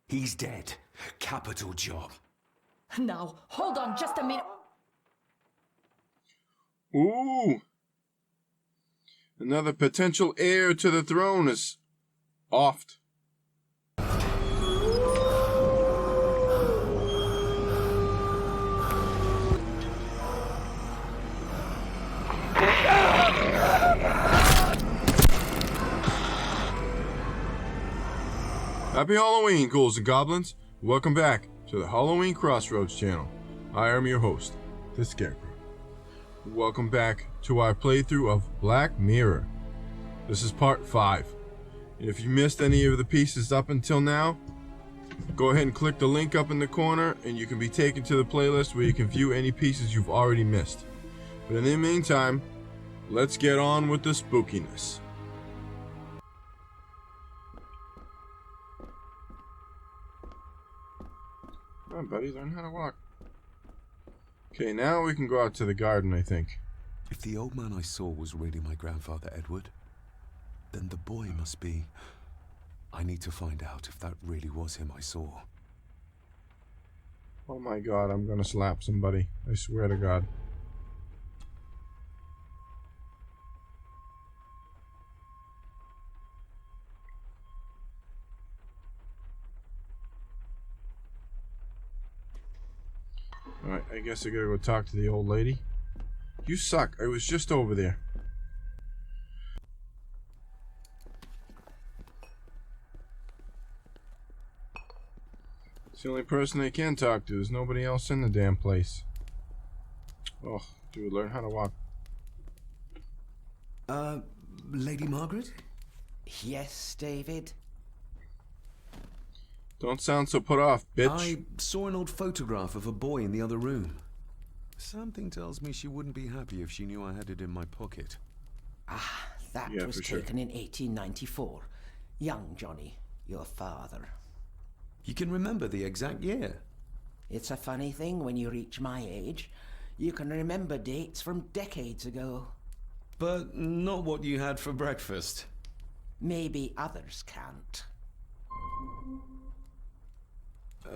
He's dead. Capital job. Now, hold on just a minute. Ooh. Another potential heir to the throne is offed. Happy Halloween, Ghouls and Goblins. Welcome back to the Halloween Crossroads channel. I am your host, the Scarecrow. Welcome back to our playthrough of Black Mirror. This is part 5. And if you missed any of the pieces up until now, go ahead and click the link up in the corner and you can be taken to the playlist where you can view any pieces you've already missed. But in the meantime, let's get on with the spookiness. Come on, buddy, learn how to walk. Okay, now we can go out to the garden, I think. If the old man I saw was really my grandfather Edward, then the boy must be... I need to find out if that really was him I saw. Oh my god, I'm gonna slap somebody. I swear to God. Alright, I guess I gotta go talk to the old lady. You suck. I was just over there. It's the only person I can talk to. There's nobody else in the damn place. Oh, dude, learn how to walk. Lady Margaret? Yes, David? Don't sound so put off, bitch. I saw an old photograph of a boy in the other room. Something tells me she wouldn't be happy if she knew I had it in my pocket. Ah, that Yeah, was for sure. taken in 1894. Young Johnny, your father. You can remember the exact year. It's a funny thing when you reach my age. You can remember dates from decades ago. But not what you had for breakfast. Maybe others can't.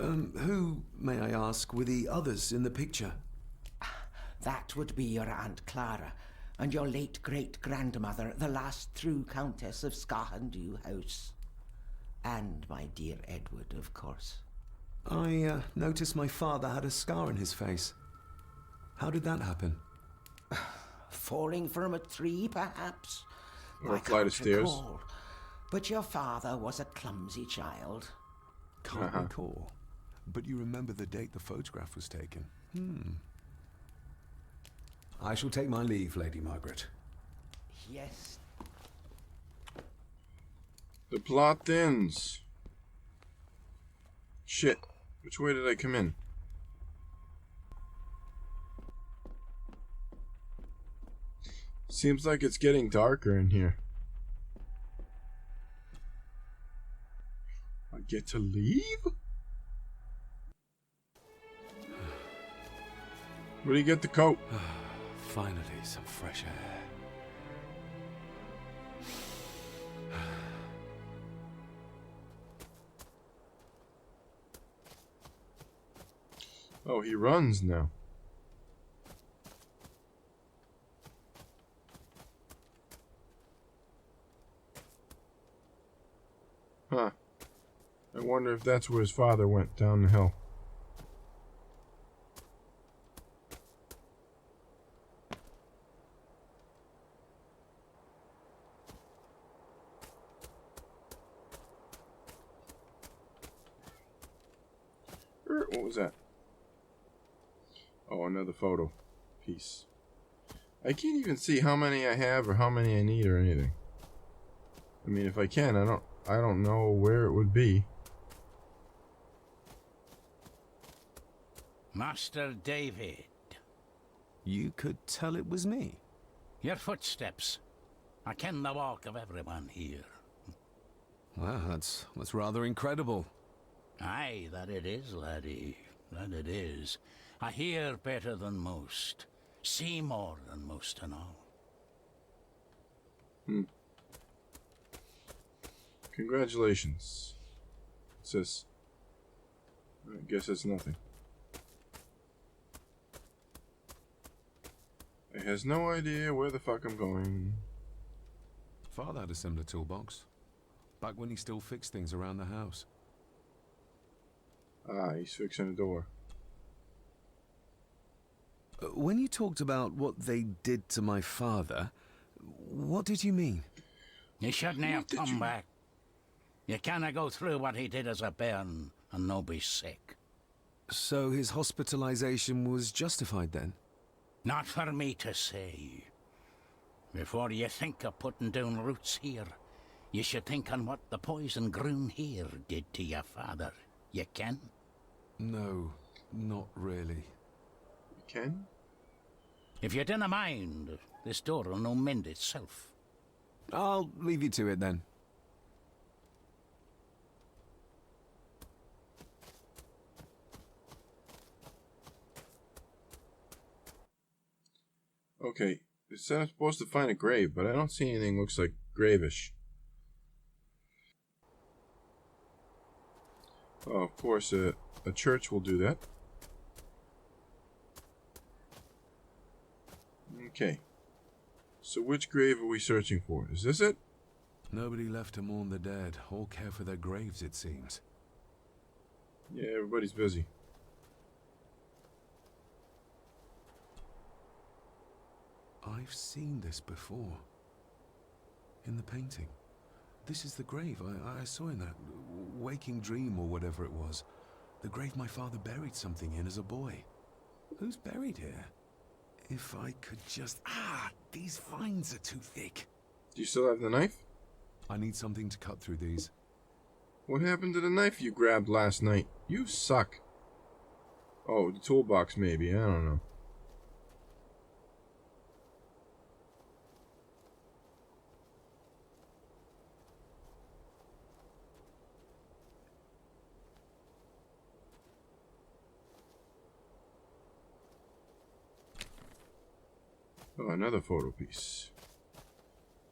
Who, may I ask, were the others in the picture? That would be your Aunt Clara and your late great-grandmother, the last true Countess of Sgathan Dubh House. And my dear Edward, of course. I noticed my father had a scar on his face. How did that happen? Falling from a tree, perhaps? Or a I flight of can't stairs. recall. But your father was a clumsy child. Can't recall. But you remember the date the photograph was taken. I shall take my leave, Lady Margaret. Yes. The plot thins. Shit. Which way did I come in? Seems like it's getting darker in here. I get to leave? Where do you get the coat? Finally, some fresh air. Oh, he runs now. Huh. I wonder if that's where his father went, down the hill. What was that? Oh, another photo piece. I can't even see how many I have or how many I need or anything. I mean, if I can, I don't know where it would be. Master David. You could tell it was me. Your footsteps. I ken the walk of everyone here. Wow, that's rather incredible. Aye, that it is, laddie. That it is. I hear better than most. See more than most and all. Congratulations. What's this? I guess that's nothing. It has no idea where the fuck I'm going. Father had a similar toolbox. Back when he still fixed things around the house. Ah, he's fixing a door. When you talked about what they did to my father, what did you mean? You shouldn't have come back. You canna go through what he did as a bairn and no be sick. So his hospitalization was justified then? Not for me to say. Before you think of putting down roots here, you should think on what the poison grown here did to your father. You can? No, not really. You can? If you dinna mind, this door will no mend itself. I'll leave you to it then. Okay, it said I'm supposed to find a grave, but I don't see anything looks like gravish. Oh, of course, a church will do that. Okay. So which grave are we searching for? Is this it? Nobody left to mourn the dead or care for their graves, it seems. Yeah, everybody's busy. I've seen this before. In the painting. This is the grave I saw in that waking dream or whatever it was. The grave my father buried something in as a boy. Who's buried here? If I could just... these vines are too thick. Do you still have the knife? I need something to cut through these. What happened to the knife you grabbed last night? You suck. Oh, the toolbox maybe, I don't know. Oh, another photo piece.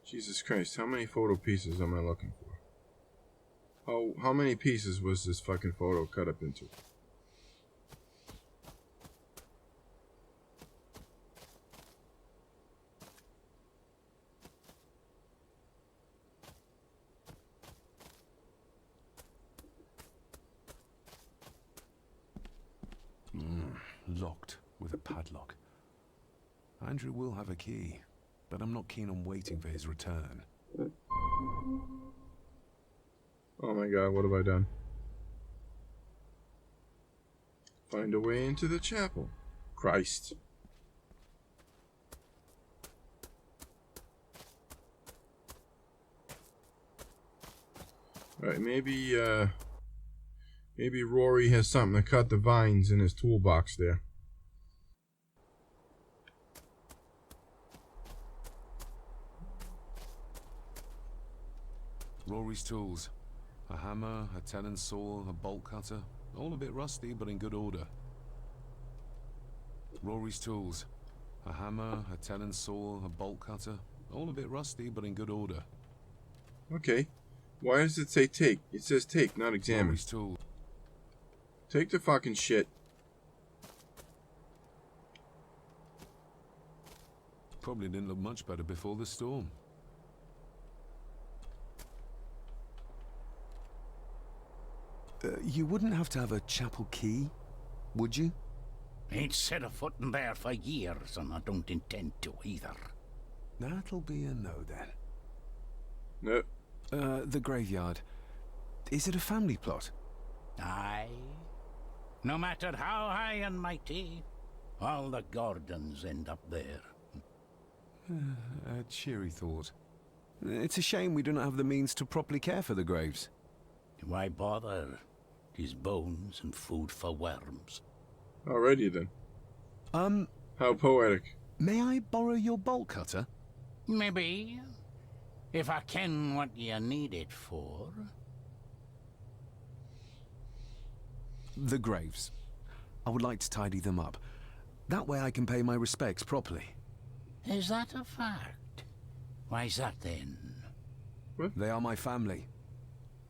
Jesus Christ, how many photo pieces am I looking for? How many pieces was this fucking photo cut up into? Locked with a padlock. Andrew will have a key, but I'm not keen on waiting for his return. Oh my god, what have I done? Find a way into the chapel. Christ. Alright, maybe Rory has something to cut the vines in his toolbox there. Rory's tools. A hammer, a tenon saw, a bolt cutter. All a bit rusty, but in good order. Rory's tools. A hammer, a tenon saw, a bolt cutter. All a bit rusty, but in good order. Okay. Why does it say take? It says take, not examine. Rory's tools. Take the fucking shit. Probably didn't look much better before the storm. You wouldn't have to have a chapel key, would you? Ain't set a foot in there for years, and I don't intend to either. That'll be a no then. No. The graveyard. Is it a family plot? Aye. No matter how high and mighty, all the Gordons end up there. A cheery thought. It's a shame we don't have the means to properly care for the graves. Why bother? 'Tis bones and food for worms. Alrighty then. How poetic. May I borrow your bolt cutter? Maybe. If I ken what you need it for. The graves. I would like to tidy them up. That way I can pay my respects properly. Is that a fact? Why's that then? They are my family.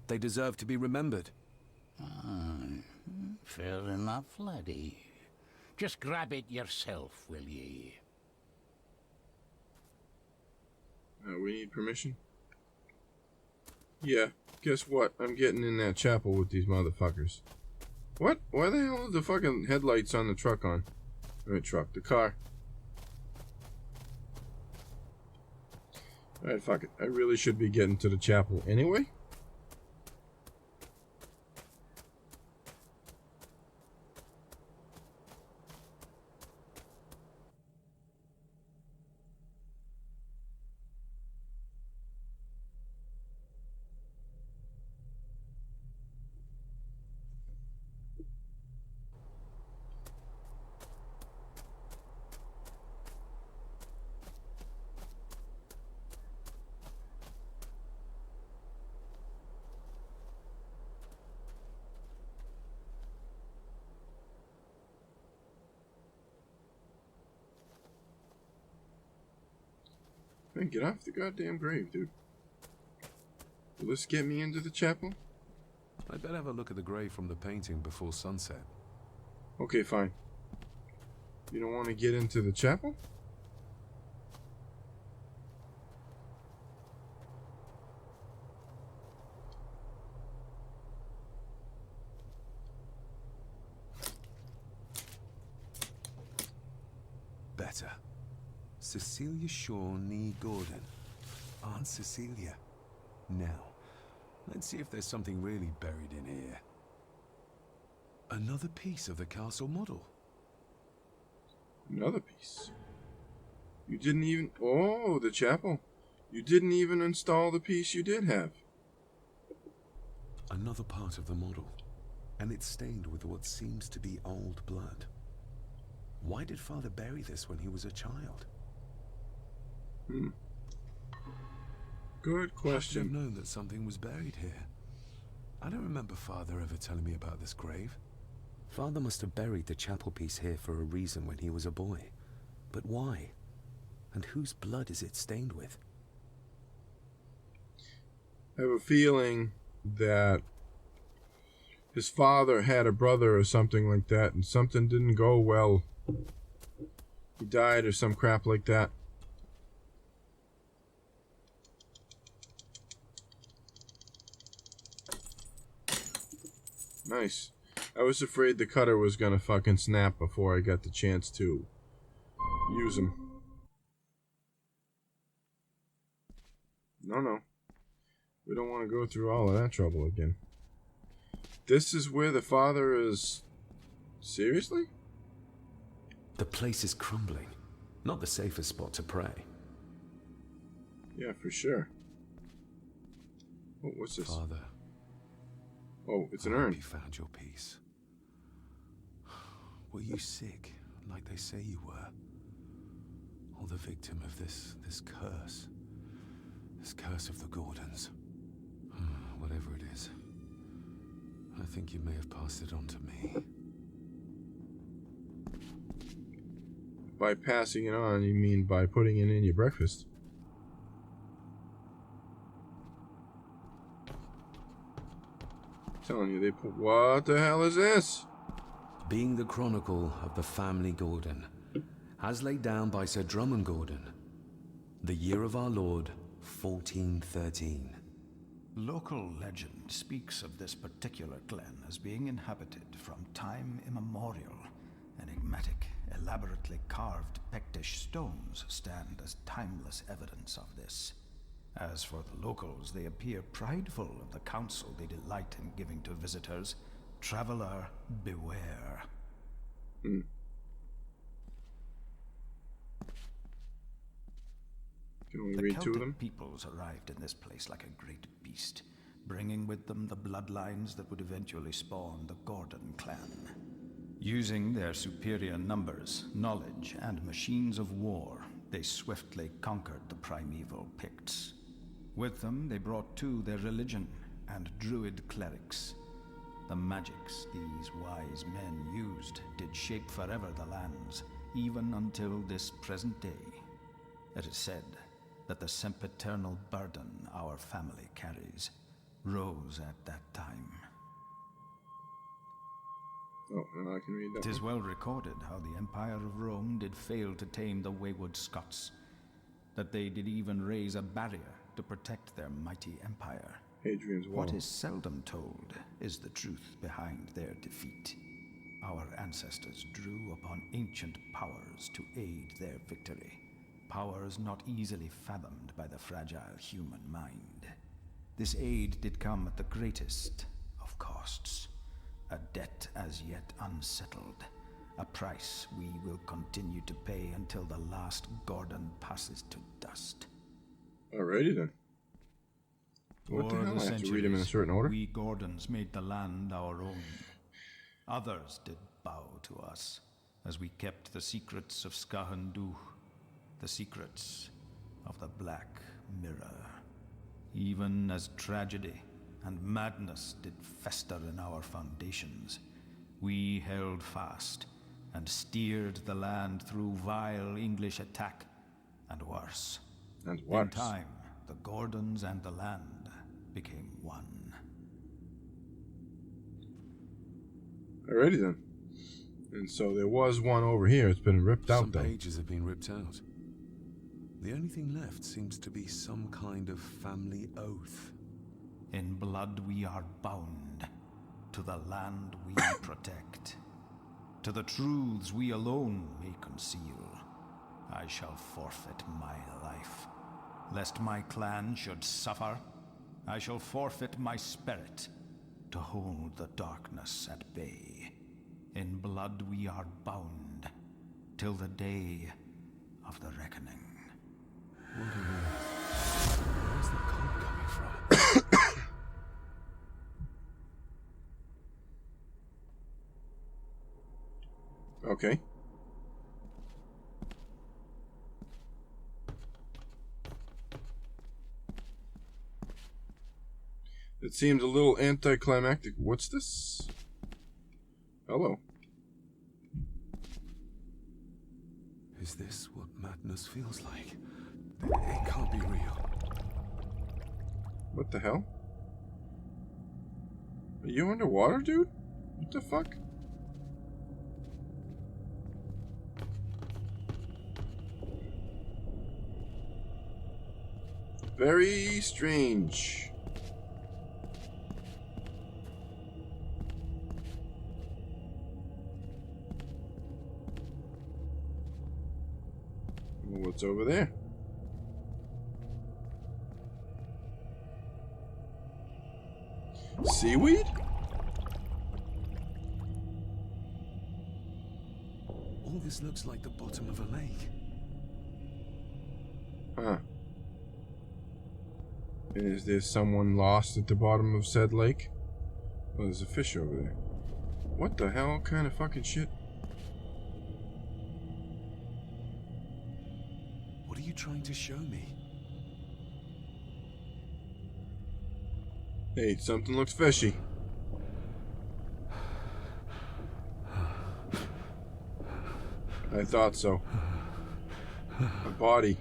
They deserve to be remembered. Fair enough, laddie. Just grab it yourself, will ye? We need permission? Yeah, guess what? I'm getting in that chapel with these motherfuckers. What? Why the hell are the fucking headlights on the truck on? The car. Alright, fuck it. I really should be getting to the chapel anyway. Man, get off the goddamn grave, dude. Will this get me into the chapel? I'd better have a look at the grave from the painting before sunset. Okay, fine. You don't want to get into the chapel? Better. Cecilia Shaw Nee Gordon. Aunt Cecilia. Now, let's see if there's something really buried in here. Another piece of the castle model. Another piece. You didn't even... Oh, the chapel. You didn't even install the piece you did have. Another part of the model. And it's stained with what seems to be old blood. Why did Father bury this when he was a child? Good How could question. have known that something was buried here? I don't remember Father ever telling me about this grave. Father must have buried the chapel piece here for a reason when he was a boy. But why? And whose blood is it stained with? I have a feeling that his father had a brother or something like that, and something didn't go well. He died or some crap like that. Nice. I was afraid the cutter was gonna fucking snap before I got the chance to use him. No. We don't want to go through all of that trouble again. This is where the father is... Seriously? The place is crumbling. Not the safest spot to pray. Yeah, for sure. Oh, what's this? Father, Oh, it's an I hope urn. you found your peace. Were you sick, like they say you were? Or the victim of this curse? This curse of the Gordons? Whatever it is. I think you may have passed it on to me. By passing it on, you mean by putting it in your breakfast? I'm telling you, they put... What the hell is this? Being the chronicle of the family Gordon, as laid down by Sir Drummond Gordon, the year of our Lord, 1413. Local legend speaks of this particular glen as being inhabited from time immemorial. Enigmatic, elaborately carved Pictish stones stand as timeless evidence of this. As for the locals, they appear prideful of the counsel they delight in giving to visitors. Traveler, beware. Can only The read two of Celtic them? peoples arrived in this place like a great beast, bringing with them the bloodlines that would eventually spawn the Gordon clan. Using their superior numbers, knowledge, and machines of war, they swiftly conquered the primeval Picts. With them, they brought too their religion and druid clerics. The magics these wise men used did shape forever the lands, even until this present day. It is said that the sempiternal burden our family carries rose at that time. Oh, I can read that. It is well recorded how the Empire of Rome did fail to tame the wayward Scots, that they did even raise a barrier to protect their mighty empire. Hadrian's Wall. What is seldom told is the truth behind their defeat. Our ancestors drew upon ancient powers to aid their victory, powers not easily fathomed by the fragile human mind. This aid did come at the greatest of costs, a debt as yet unsettled, a price we will continue to pay until the last Gordon passes to dust. Alrighty then. What the hell? I have to read them in a certain order? We Gordons made the land our own. Others did bow to us as we kept the secrets of Sgathan Dubh, the secrets of the Black Mirror. Even as tragedy and madness did fester in our foundations, we held fast and steered the land through vile English attack and worse. And worse. In time, the Gordons and the land became one. Alrighty then. And so there was one over here. It's been ripped out, Some though. pages have been ripped out. The only thing left seems to be some kind of family oath. In blood we are bound to the land we protect, to the truths we alone may conceal. I shall forfeit my life, lest my clan should suffer. I shall forfeit my spirit to hold the darkness at bay. In blood we are bound till the day of the reckoning. What on earth? Where's the cold coming from? Okay. It seems a little anticlimactic. What's this? Hello. Is this what madness feels like? It can't be real. What the hell? Are you underwater, dude? What the fuck? Very strange. What's over there? Seaweed? All this looks like the bottom of a lake. Huh. Is there someone lost at the bottom of said lake? Well, there's a fish over there. What the hell kind of fucking shit? What are you trying to show me? Hey, something looks fishy. I thought so. A body.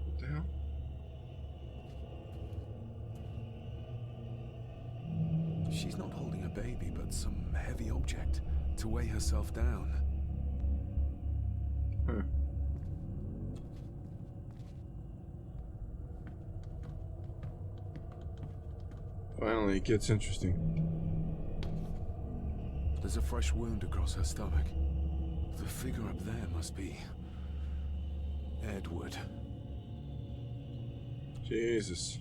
What the hell? She's not holding a baby, but some heavy object to weigh herself down. Huh. Finally, it gets interesting. There's a fresh wound across her stomach. The figure up there must be Edward. Jesus.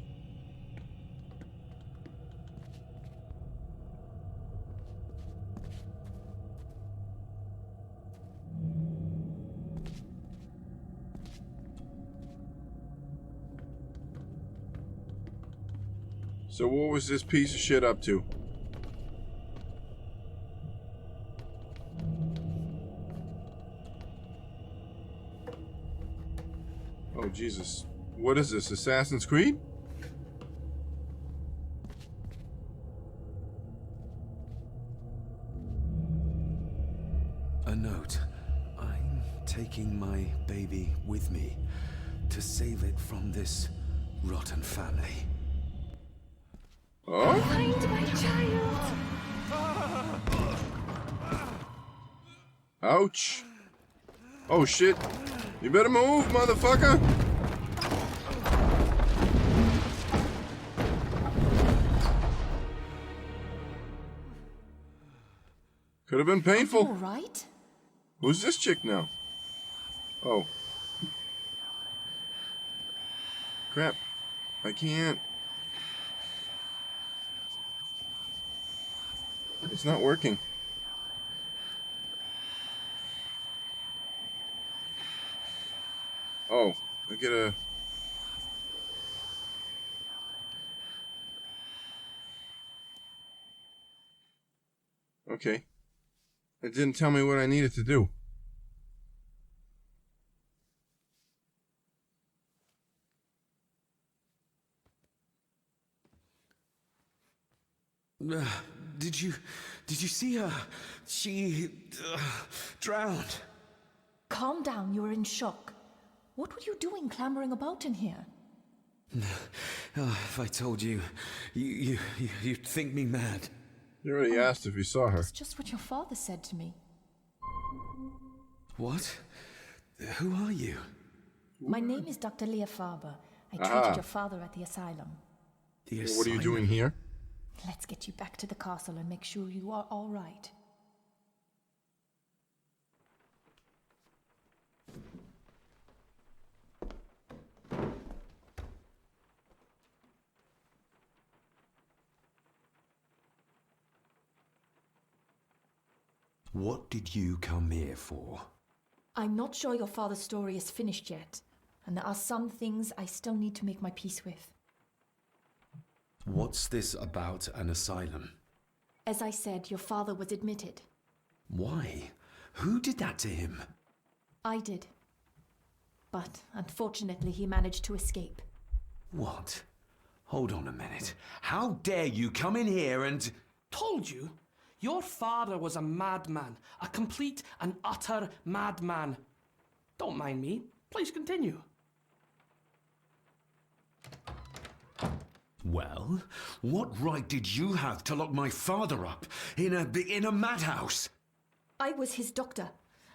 So what was this piece of shit up to? Oh, Jesus. What is this, Assassin's Creed? A note. I'm taking my baby with me to save it from this rotten family. Oh? Find my child! Ouch. Oh shit. You better move, motherfucker. Could have been All painful. right? Who's this chick now? Oh. Crap. I can't. It's not working. Oh, I get a... Okay. It didn't tell me what I needed to do. Did you see her? She drowned. Calm down, you're in shock. What were you doing clambering about in here? If I told you, you'd think me mad. You already asked if you saw her. That's just what your father said to me. What? Who are you? My name is Dr. Leah Farber. I treated your father at the asylum. What are you doing here? Let's get you back to the castle and make sure you are all right. What did you come here for? I'm not sure your father's story is finished yet, and there are some things I still need to make my peace with. What's this about an asylum? As I said, your father was admitted. Why? Who did that to him? I did. But unfortunately, he managed to escape. What? Hold on a minute. How dare you come in here and... Told you? Your father was a madman. A complete and utter madman. Don't mind me. Please continue. Well, what right did you have to lock my father up in a madhouse? I was his doctor.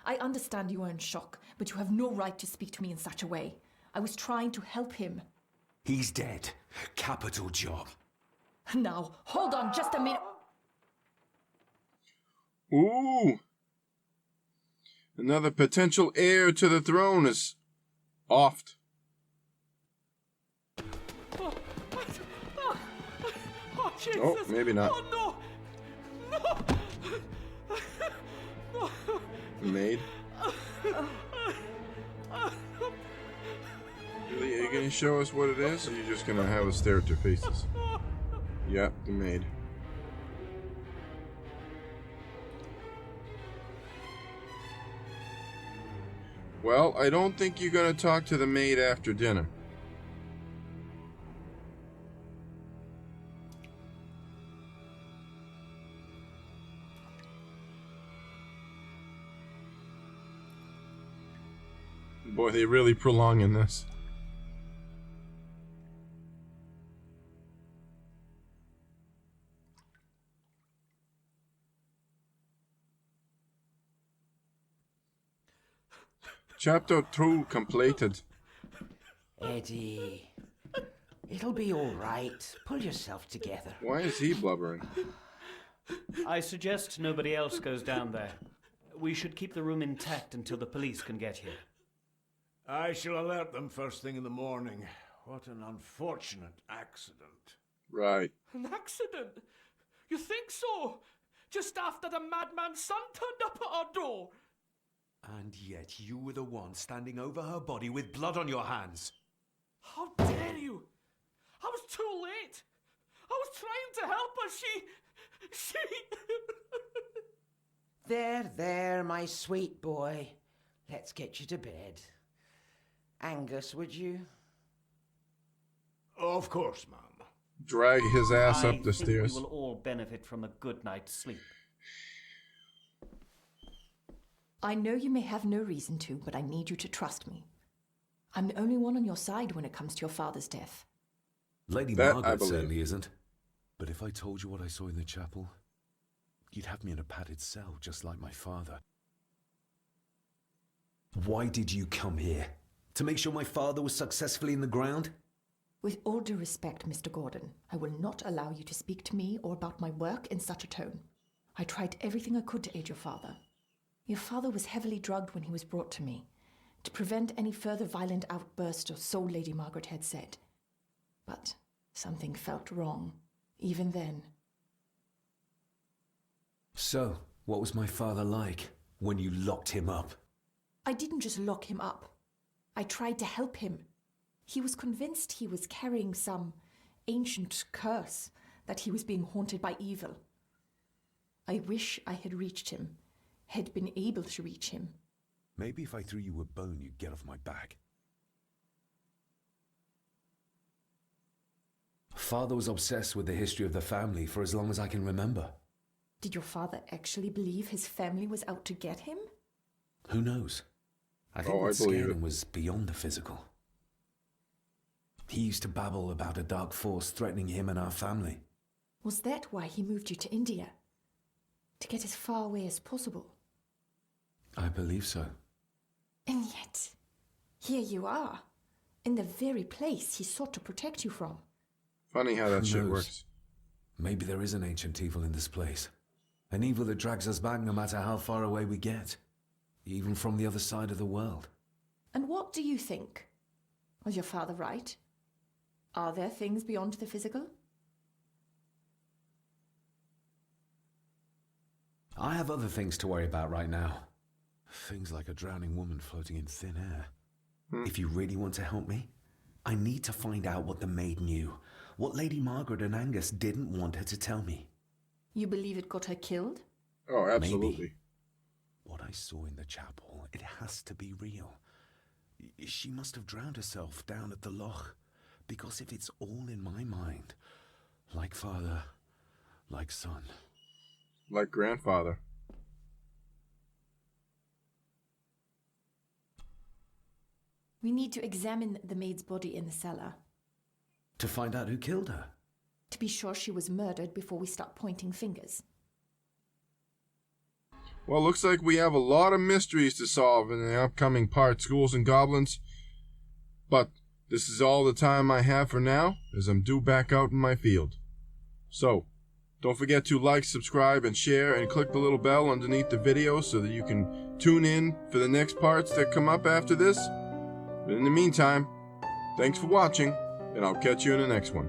I understand you are in shock, but you have no right to speak to me in such a way. I was trying to help him. He's dead. Capital job. Now, hold on just a minute. Ooh. Another potential heir to the throne is offed. Oh, Jesus. Oh, maybe not. Oh, no. No. The maid. Really, are you gonna show us what it is, or are you just gonna have us stare at their faces? Yep, the maid. Well, I don't think you're gonna talk to the maid after dinner. Boy, they really prolonging this. Chapter 2 completed. Eddie, it'll be all right. Pull yourself together. Why is he blubbering? I suggest nobody else goes down there. We should keep the room intact until the police can get here. I shall alert them first thing in the morning. What an unfortunate accident. Right. An accident? You think so? Just after the madman's son turned up at our door. And yet you were the one standing over her body with blood on your hands. How dare you? I was too late. I was trying to help her. She... There, my sweet boy. Let's get you to bed. Angus, would you? Of course, ma'am. Drag his ass I up the think stairs. we will all benefit from a good night's sleep. I know you may have no reason to, but I need you to trust me. I'm the only one on your side when it comes to your father's death. Lady That I Margaret believe. certainly isn't. But if I told you what I saw in the chapel, you'd have me in a padded cell, just like my father. Why did you come here? To make sure my father was successfully in the ground? With all due respect, Mr. Gordon, I will not allow you to speak to me or about my work in such a tone. I tried everything I could to aid your father. Your father was heavily drugged when he was brought to me, to prevent any further violent outburst, or so Lady Margaret had said. But something felt wrong, even then. So, what was my father like when you locked him up? I didn't just lock him up. I tried to help him. He was convinced he was carrying some ancient curse, that he was being haunted by evil. I wish I had reached him, had been able to reach him. Maybe if I threw you a bone, you'd get off my back. Father was obsessed with the history of the family for as long as I can remember. Did your father actually believe his family was out to get him? Who knows? I think what scared him was beyond the physical. He used to babble about a dark force threatening him and our family. Was that why he moved you to India? To get as far away as possible? I believe so. And yet, here you are, in the very place he sought to protect you from. Funny how that shit works. Maybe there is an ancient evil in this place. An evil that drags us back no matter how far away we get. Even from the other side of the world. And what do you think? Was your father right? Are there things beyond the physical? I have other things to worry about right now. Things like a drowning woman floating in thin air. If you really want to help me, I need to find out what the maid knew. What Lady Margaret and Angus didn't want her to tell me. You believe it got her killed? Oh, absolutely. Maybe. What I saw in the chapel, it has to be real. She must have drowned herself down at the loch. Because if it's all in my mind, like father, like son. Like grandfather. We need to examine the maid's body in the cellar. To find out who killed her? To be sure she was murdered before we start pointing fingers. Well, looks like we have a lot of mysteries to solve in the upcoming parts, Ghouls and Goblins. But this is all the time I have for now, as I'm due back out in my field. So, don't forget to like, subscribe, and share, and click the little bell underneath the video so that you can tune in for the next parts that come up after this. But in the meantime, thanks for watching, and I'll catch you in the next one.